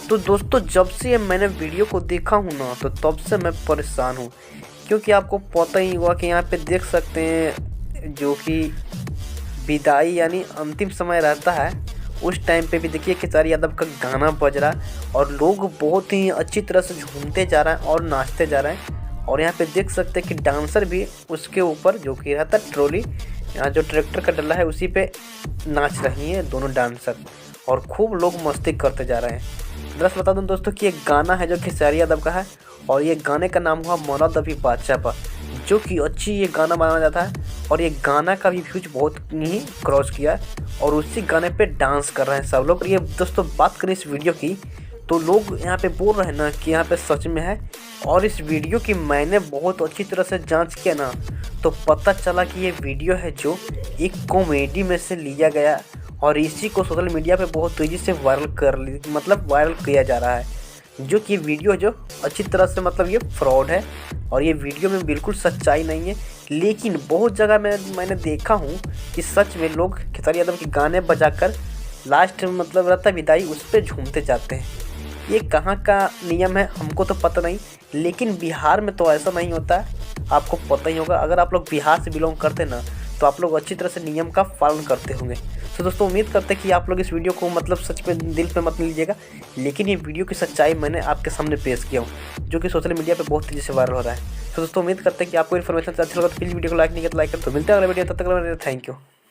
तो दोस्तों, जब से मैंने वीडियो को देखा हूँ ना, तो तब से मैं परेशान हूँ। क्योंकि आपको पता ही होगा कि यहाँ पे देख सकते हैं जो कि विदाई यानी अंतिम समय रहता है, उस टाइम पे भी देखिए खेसारी यादव का गाना बज रहा है और लोग बहुत ही अच्छी तरह से झूमते जा रहे हैं और नाचते जा रहे हैं। और यहाँ पे देख सकते हैं कि डांसर भी उसके ऊपर जो कि रहता है ट्रॉली, यहाँ जो ट्रैक्टर का डला है उसी पे नाच रही हैं दोनों डांसर, और खूब लोग मस्ती करते जा रहे हैं। दरअसल बता दूं दोस्तों कि एक गाना है जो खेसारी यादव का है, और ये गाने का नाम हुआ मौला अभी बादशाह पर, जो कि अच्छी ये गाना माना जाता है। और ये गाना का भी व्यूज बहुत ही क्रॉस किया है, और उसी गाने पे डांस कर रहे हैं सब लोग। ये दोस्तों बात करें इस वीडियो की, तो लोग यहाँ पे बोल रहे हैं ना कि यहाँ पे सच में है। और इस वीडियो की मैंने बहुत अच्छी तरह से जांच किया ना, तो पता चला कि ये वीडियो है जो एक कॉमेडी में से लिया गया, और इसी को सोशल मीडिया पे बहुत तेज़ी से वायरल किया जा रहा है। जो कि वीडियो जो अच्छी तरह से ये फ्रॉड है, और ये वीडियो में बिल्कुल सच्चाई नहीं है। लेकिन बहुत जगह मैंने देखा हूँ कि सच में लोग खेसारी यादव के गाने बजाकर लास्ट रहता है विदाई, उस पर झूमते जाते हैं। ये कहाँ का नियम है हमको तो पता नहीं, लेकिन बिहार में तो ऐसा नहीं होता है, आपको पता ही होगा। अगर आप लोग बिहार से बिलोंग करते ना, तो आप लोग अच्छी तरह से नियम का पालन करते होंगे। तो दोस्तों उम्मीद करते हैं कि आप लोग इस वीडियो को सच में दिल पे मत लीजिएगा, लेकिन ये वीडियो की सच्चाई मैंने आपके सामने पेश किया हूँ, जो कि सोशल मीडिया पे बहुत तेज़ी से वायरल हो रहा है। तो दोस्तों उम्मीद करते हैं कि आपको इन्फॉर्मेशन अच्छा लगा, तो प्लीज़ वीडियो को लाइक नहीं किया तो लाइक कर। तो मिलते हैं अगले वीडियो, तब तक थैंक यू।